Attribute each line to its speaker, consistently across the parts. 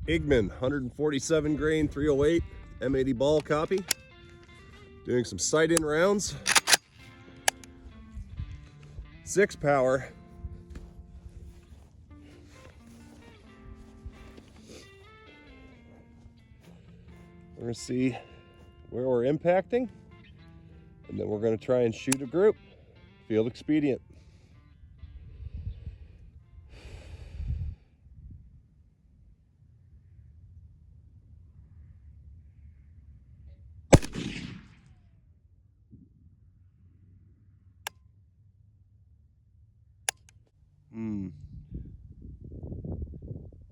Speaker 1: Igman 147 grain 308 M80 Ball copy. Doing some sight-in rounds. 6 power. We're going to see where we're impacting, and then we're going to try and shoot a group. Field expedient.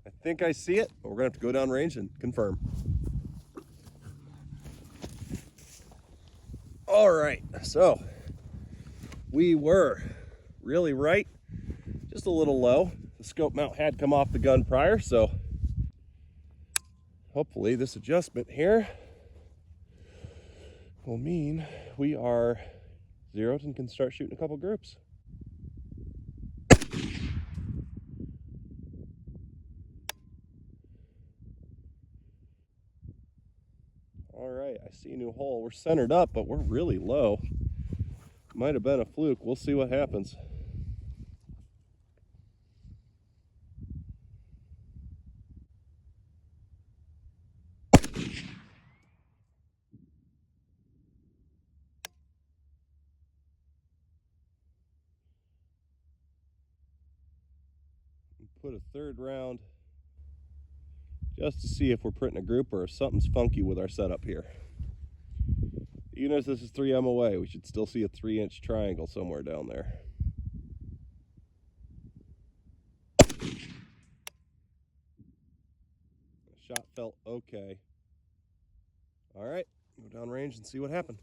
Speaker 1: I think I see it, but we're going to have to go down range and confirm. All right, so we were really right, just a little low. The scope mount had come off the gun prior, so hopefully this adjustment here will mean we are zeroed and can start shooting a couple groups. All right, I see a new hole. We're centered up, but we're really low. Might have been a fluke. We'll see what happens. Put a third round just to see if we're putting a group or if something's funky with our setup here. Even if this is 3 MOA, we should still see a 3-inch triangle somewhere down there. Shot felt okay. All right, go down range and see what happened.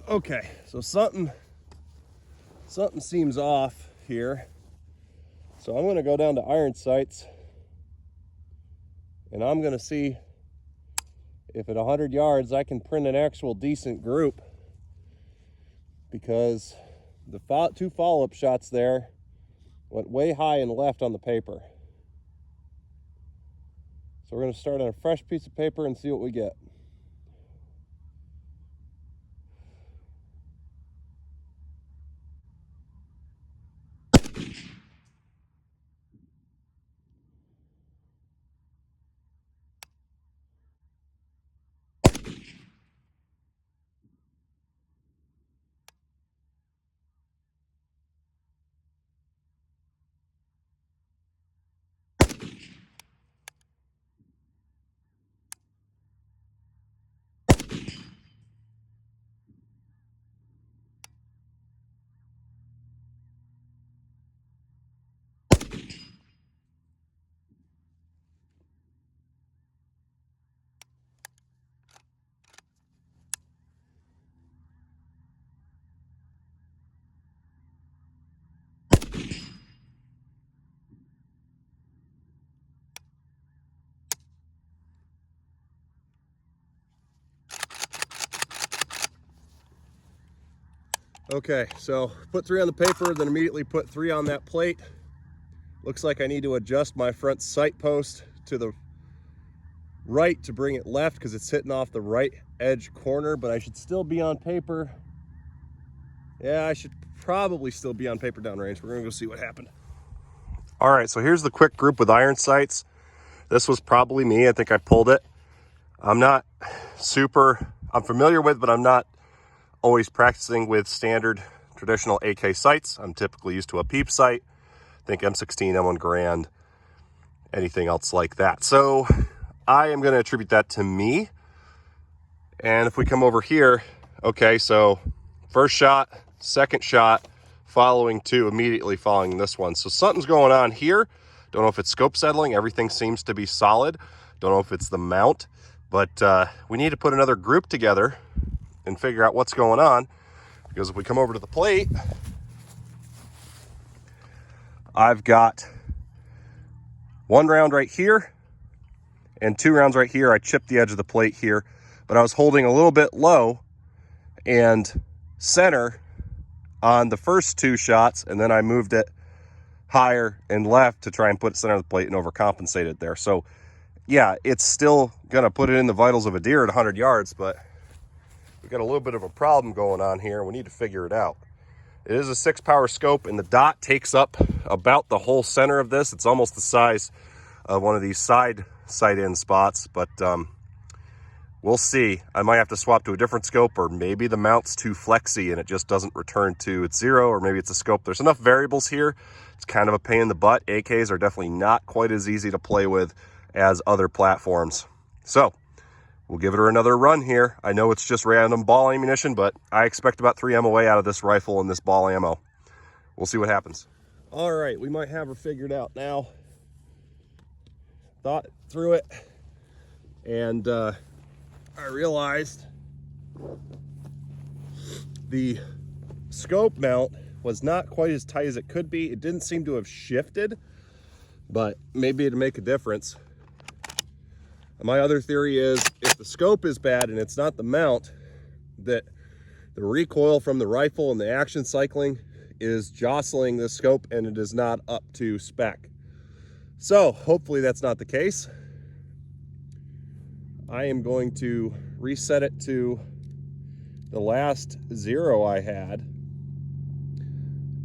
Speaker 1: Okay, so something seems off here. So I'm going to go down to iron sights, and I'm going to see if at 100 yards I can print an actual decent group, because the 2 follow-up shots there went way high and left on the paper. So we're going to start on a fresh piece of paper and see what we get. Okay, so put 3 on the paper, then immediately put 3 on that plate. Looks like I need to adjust my front sight post to the right to bring it left because it's hitting off the right edge corner, but I should still be on paper. Yeah, I should probably still be on paper downrange. We're gonna go see what happened. All right, so here's the quick group with iron sights. This was probably me. I think I pulled it. I'm familiar with, but I'm not always practicing with standard traditional AK sights. I'm typically used to a PEEP sight. Think M16, M1 Grand, anything else like that. So I am going to attribute that to me. And if we come over here, okay, so first shot, second shot, following 2, immediately following this one. So something's going on here. Don't know if it's scope settling. Everything seems to be solid. Don't know if it's the mount, but we need to put another group together and figure out what's going on, because if we come over to the plate, I've got 1 round right here and 2 rounds right here. I chipped the edge of the plate here, but I was holding a little bit low and center on the first 2 shots, and then I moved it higher and left to try and put it center of the plate and overcompensate it there. So yeah, it's still gonna put it in the vitals of a deer at 100 yards, but we've got a little bit of a problem going on here. We need to figure it out. It is a 6-power scope, and the dot takes up about the whole center of this. It's almost the size of one of these side sight-in spots, but we'll see. I might have to swap to a different scope, or maybe the mount's too flexy and it just doesn't return to its zero, or maybe it's a scope. There's enough variables here. It's kind of a pain in the butt. AKs are definitely not quite as easy to play with as other platforms. So we'll give it another run here. I know it's just random ball ammunition, but I expect about 3 MOA out of this rifle and this ball ammo. We'll see what happens. All right, we might have her figured out now. Thought through it, and I realized the scope mount was not quite as tight as it could be. It didn't seem to have shifted, but maybe it'd make a difference. My other theory is if the scope is bad and it's not the mount, that the recoil from the rifle and the action cycling is jostling the scope and it is not up to spec. So hopefully that's not the case. I am going to reset it to the last 0 I had,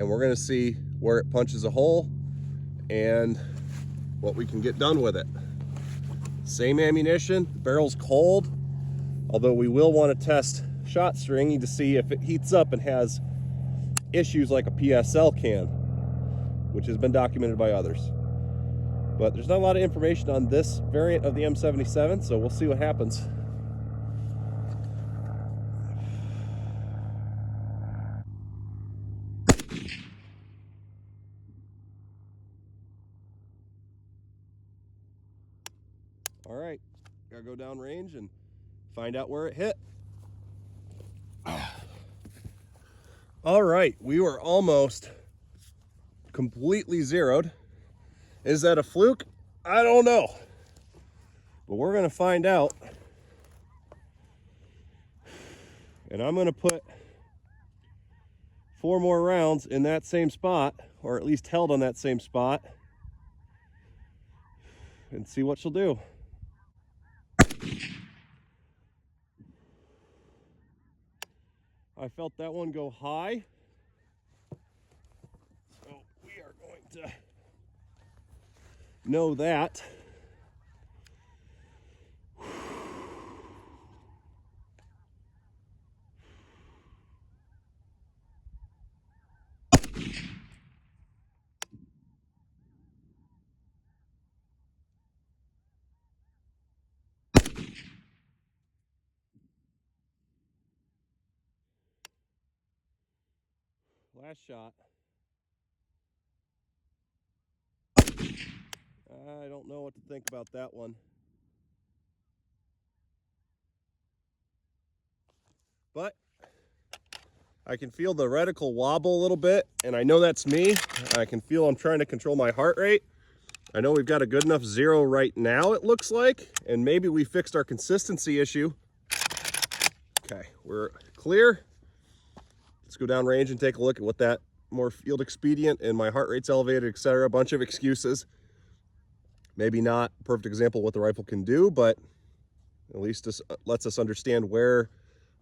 Speaker 1: and we're going to see where it punches a hole and what we can get done with it. Same ammunition, the barrel's cold, although we will want to test shot stringing to see if it heats up and has issues like a PSL can, which has been documented by others. But there's not a lot of information on this variant of the M77, so we'll see what happens. All right, gotta go down range and find out where it hit. All right, we were almost completely zeroed. Is that a fluke? I don't know, but we're gonna find out. And I'm gonna put 4 more rounds in that same spot, or at least held on that same spot, and see what she'll do. I felt that one go high, so we are going to know that. Last shot. I don't know what to think about that one. But I can feel the reticle wobble a little bit, and I know that's me. I can feel I'm trying to control my heart rate. I know we've got a good enough 0 right now, it looks like, and maybe we fixed our consistency issue. Okay, we're clear. Let's go down range and take a look at what that more field expedient and my heart rate's elevated, etc. A bunch of excuses. Maybe not a perfect example of what the rifle can do, but at least this lets us understand where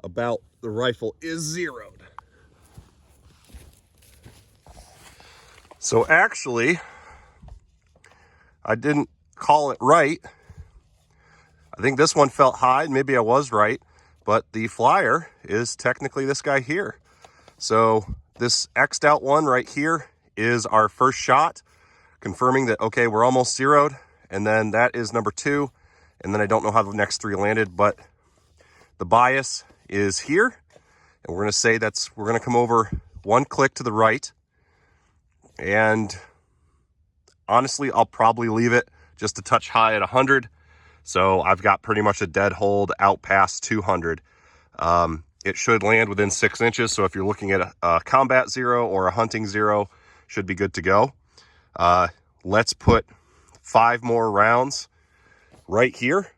Speaker 1: about the rifle is zeroed. So actually, I didn't call it right. I think this one felt high, maybe I was right, but the flyer is technically this guy here. So this X'd out one right here is our first shot, confirming that, okay, we're almost zeroed. And then that is number 2. And then I don't know how the next 3 landed, but the bias is here. And we're going to say we're going to come over 1 click to the right. And honestly, I'll probably leave it just a touch high at 100. So I've got pretty much a dead hold out past 200. It should land within 6 inches. So if you're looking at a combat 0 or a hunting 0, should be good to go. Let's put 5 more rounds right here.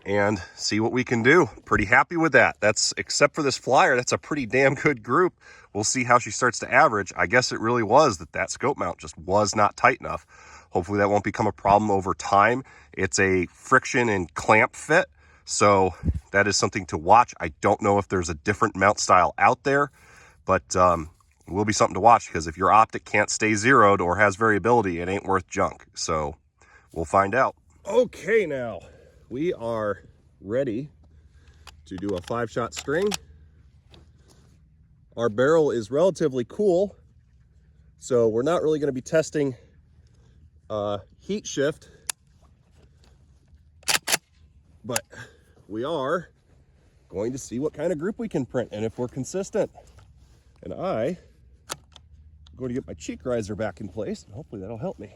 Speaker 1: and see what we can do. Pretty happy with that. That's, except for this flyer, that's a pretty damn good group. We'll see how she starts to average. I guess it really was that scope mount just was not tight enough. Hopefully that won't become a problem over time. It's a friction and clamp fit, so that is something to watch. I don't know if there's a different mount style out there, but it will be something to watch, because if your optic can't stay zeroed or has variability, it ain't worth junk. So we'll find out. Okay, now we are ready to do a 5-shot string. Our barrel is relatively cool, so we're not really going to be testing heat shift, but we are going to see what kind of group we can print and if we're consistent. And I'm going to get my cheek riser back in place, and hopefully that'll help me.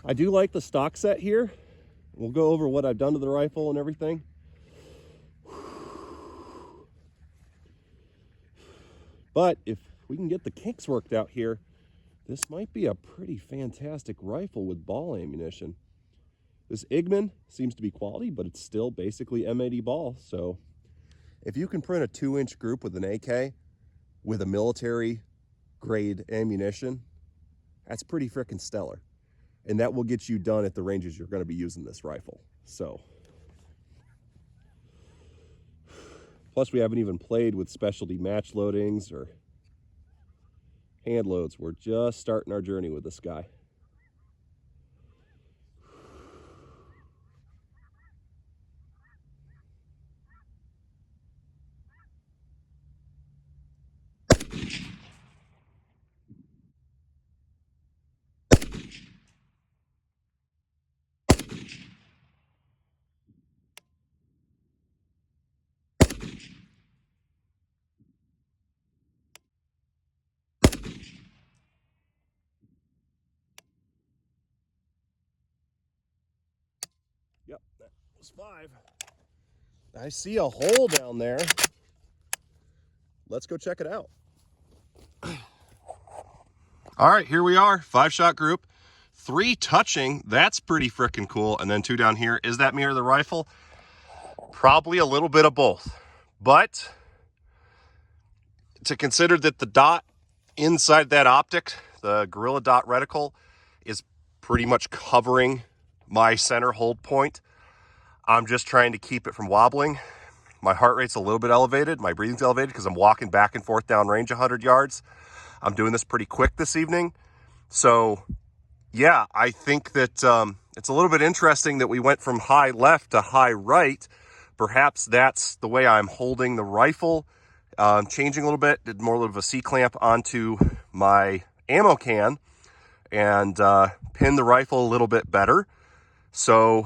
Speaker 1: I do like the stock set here. We'll go over what I've done to the rifle and everything. But if we can get the kinks worked out here, this might be a pretty fantastic rifle with ball ammunition. This Igman seems to be quality, but it's still basically M80 Ball. So if you can print a 2-inch group with an AK with a military grade ammunition, that's pretty freaking stellar. And that will get you done at the ranges you're going to be using this rifle. So, plus we haven't even played with specialty match loadings or hand loads. We're just starting our journey with this guy. Yep, that was 5. I see a hole down there. Let's go check it out. All right, here we are, 5-shot group. 3 touching, that's pretty freaking cool. And then 2 down here. Is that mirror the rifle? Probably a little bit of both. But to consider that the dot inside that optic, the Gorilla Dot reticle, is pretty much covering my center hold point, I'm just trying to keep it from wobbling. My heart rate's a little bit elevated. My breathing's elevated because I'm walking back and forth down range 100 yards. I'm doing this pretty quick this evening. So yeah, I think that it's a little bit interesting that we went from high left to high right. Perhaps that's the way I'm holding the rifle. Changing a little bit, did more of a C-clamp onto my ammo can and pinned the rifle a little bit better. So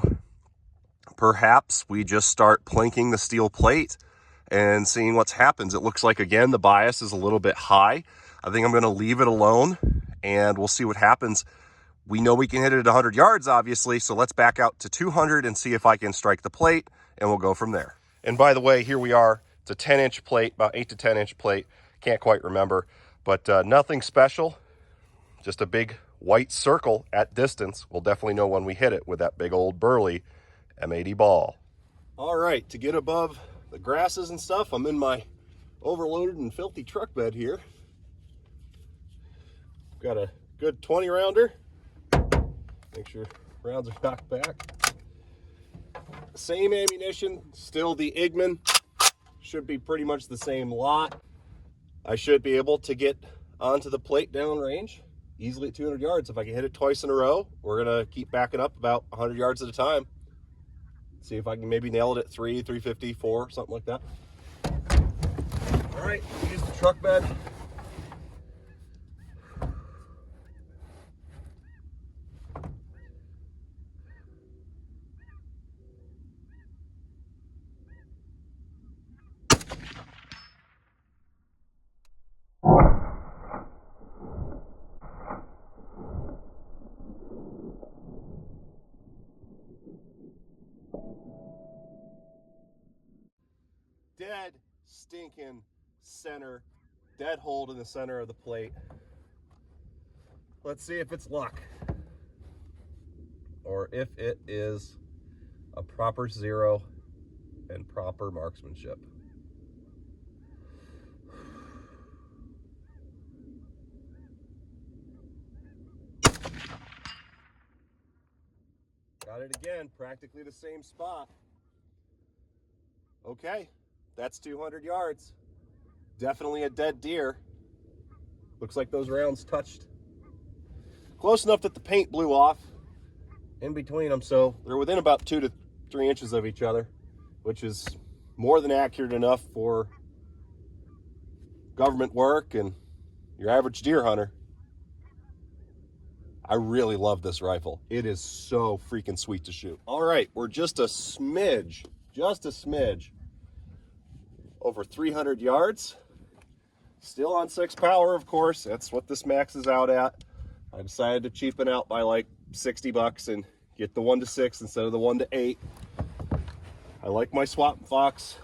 Speaker 1: perhaps we just start plinking the steel plate and seeing what happens. It looks like, again, the bias is a little bit high. I think I'm going to leave it alone, and we'll see what happens. We know we can hit it at 100 yards, obviously, so let's back out to 200 and see if I can strike the plate, and we'll go from there. And by the way, here we are. It's a 10-inch plate, about 8 to 10-inch plate. Can't quite remember, but nothing special. Just a big white circle at distance. We'll definitely know when we hit it with that big old burly M80 Ball. All right, to get above the grasses and stuff, I'm in my overloaded and filthy truck bed here. Got a good 20 rounder. Make sure rounds are knocked back. Same ammunition, still the Igman. Should be pretty much the same lot. I should be able to get onto the plate downrange easily at 200 yards. If I can hit it twice in a row, we're gonna keep backing up about 100 yards at a time. See if I can maybe nail it at 3, 350, 4, something like that. All right, use the truck bed. Dead stinking center, dead hold in the center of the plate. Let's see if it's luck, or if it is a proper zero and proper marksmanship. Got it again, practically the same spot. Okay, that's 200 yards. Definitely a dead deer. Looks like those rounds touched close enough that the paint blew off in between them, so they're within about 2 to 3 inches of each other, which is more than accurate enough for government work and your average deer hunter. I really love this rifle. It is so freaking sweet to shoot. All right, we're just a smidge over 300 yards. Still on 6 power, of course. That's what this maxes out at. I decided to cheapen out by like 60 bucks and get the 1-6 instead of the 1-8. I like my Swampfox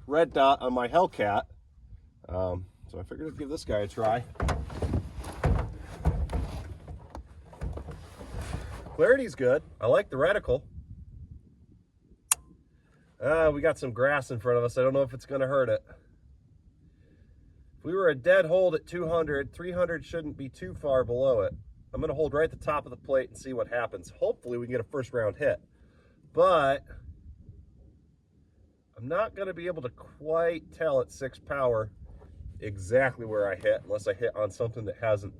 Speaker 1: red dot on my Hellcat, so I figured I'd give this guy a try. Clarity's good. I like the reticle. We got some grass in front of us. I don't know if it's going to hurt it. If we were a dead hold at 200, 300 shouldn't be too far below it. I'm going to hold right at the top of the plate and see what happens. Hopefully we can get a first round hit. But I'm not going to be able to quite tell at 6 power exactly where I hit unless I hit on something that hasn't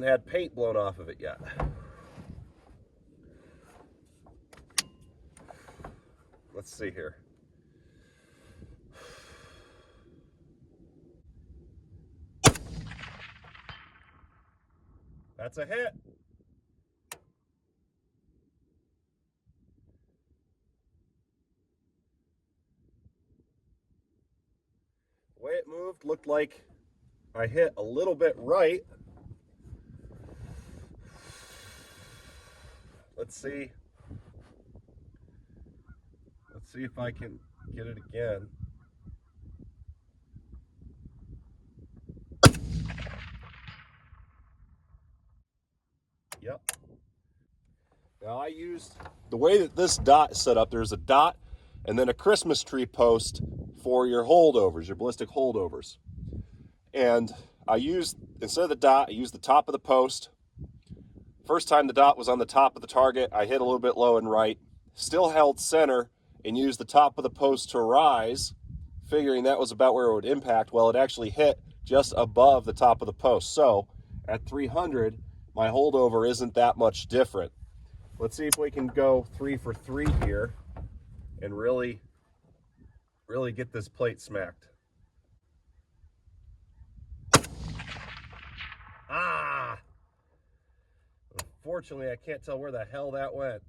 Speaker 1: had paint blown off of it yet. Let's see here. That's a hit. The way it moved looked like I hit a little bit right. Let's see. Let's see if I can get it again. Yep. Now I used, the way that this dot is set up, there's a dot and then a Christmas tree post for your holdovers, your ballistic holdovers. And I used, instead of the dot, I used the top of the post. First time the dot was on the top of the target, I hit a little bit low and right. Still held center and used the top of the post to rise, figuring that was about where it would impact. Well, it actually hit just above the top of the post. So at 300, my holdover isn't that much different. Let's see if we can go 3 for 3 here and really get this plate smacked. Ah! Unfortunately, I can't tell where the hell that went.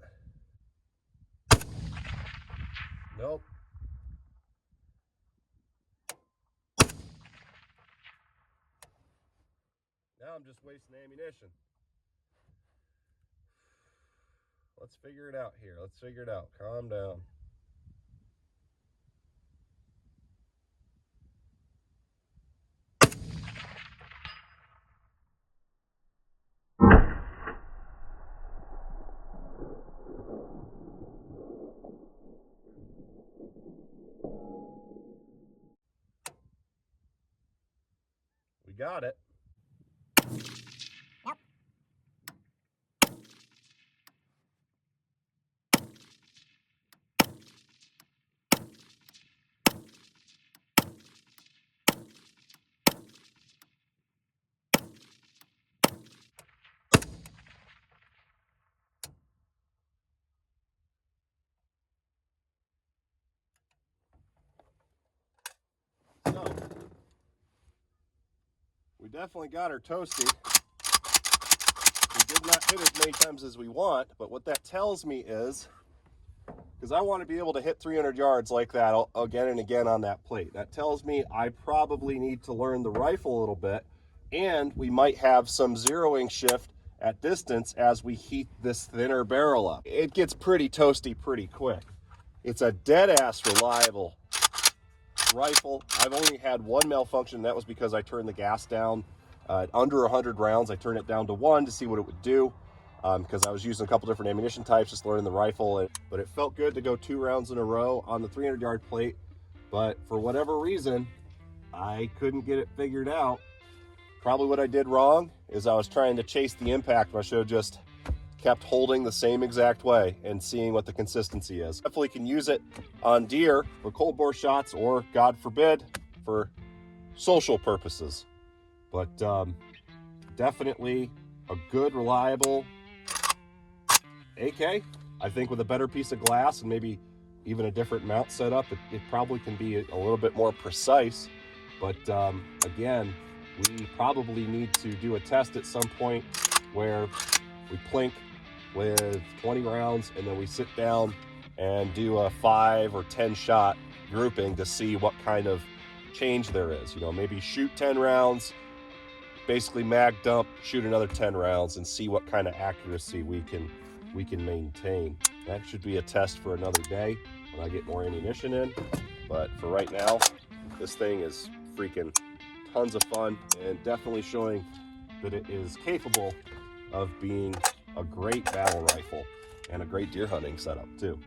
Speaker 1: Nope. Now I'm just wasting ammunition. Let's figure it out here. Let's figure it out. Calm down. We got it.
Speaker 2: Yep.
Speaker 1: So, we definitely got her toasty. We did not hit as many times as we want, but what that tells me is, because I want to be able to hit 300 yards like that again and again on that plate, that tells me I probably need to learn the rifle a little bit, and we might have some zeroing shift at distance as we heat this thinner barrel up. It gets pretty toasty pretty quick. It's a dead-ass reliable rifle. I've only had one malfunction, that was because I turned the gas down. Under 100 rounds, I turned it down to 1 to see what it would do. because I was using a couple different ammunition types, just learning the rifle. But it felt good to go 2 rounds in a row on the 300-yard plate. But for whatever reason, I couldn't get it figured out. Probably what I did wrong is I was trying to chase the impact when I should have just kept holding the same exact way and seeing what the consistency is. Definitely can use it on deer for cold bore shots, or God forbid, for social purposes. But definitely a good, reliable AK. I think with a better piece of glass and maybe even a different mount setup, it probably can be a little bit more precise. But again, we probably need to do a test at some point where we plink with 20 rounds and then we sit down and do a 5 or 10 shot grouping to see what kind of change there is. You know, maybe shoot 10 rounds, basically mag dump, shoot another 10 rounds, and see what kind of accuracy we can maintain. That should be a test for another day when I get more ammunition in. But for right now, this thing is freaking tons of fun, and definitely showing that it is capable of being a great battle rifle and a great deer hunting setup too.